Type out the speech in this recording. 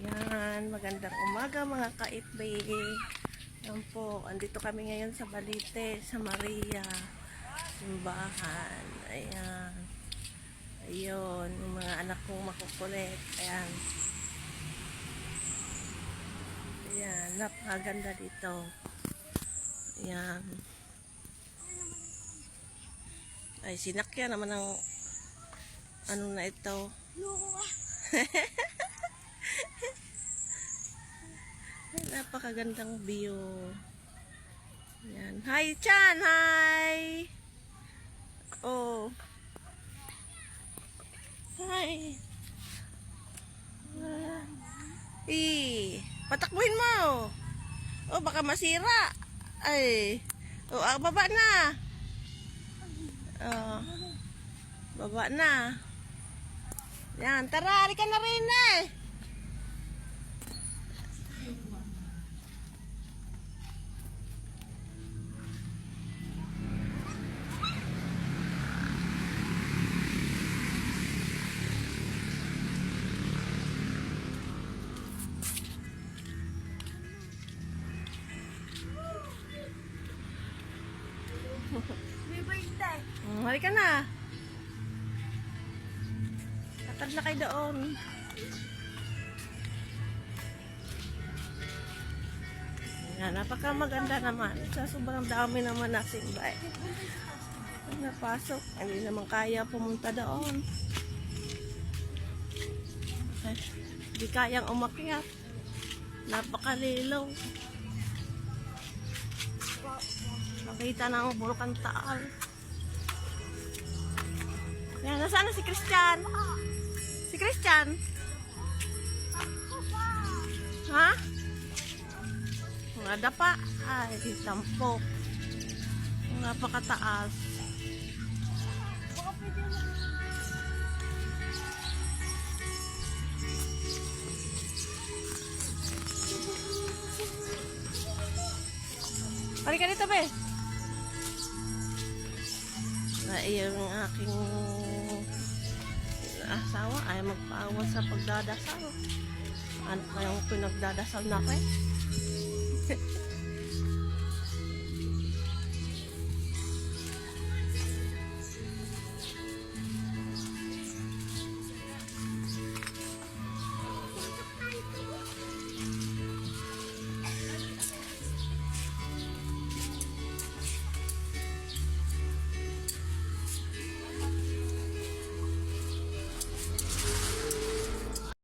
Ayan, magandang umaga mga kaitbay. Ayan po, andito kami ngayon sa Balite, sa Maria, simbahan. Ayan. Ayun, yung mga anak kong makukulit. Ayan. Ayan, napakaganda dito. Ayan. Ay, sinakyan naman ng ano na ito. Napakagandang view. Ayan. Hi, Chan! Hi! Oh. Hi! Patakbuhin mo! Oh, baka masira! Ay! Oh, baba na! Oh. Baba na. Yan, tara! Halika na rin eh! Halika na. Tatad na kayo doon. Yan, napakamaganda naman. Sa sobrang dami naman na simbay. Napasok. Hindi naman kaya pumunta doon. Hindi kayang umakyat. Napakalilaw. Nakita na ang Bulukan Taal. Yan, nasaan na si Christian? Si Christian? Ha? Mga dapa. Ay, tampok. Napakataas. Halika dito, be. Na yung aking asawa ay magpaawas sa pagdadasal. Ano kayong pinagdadasal na kayo?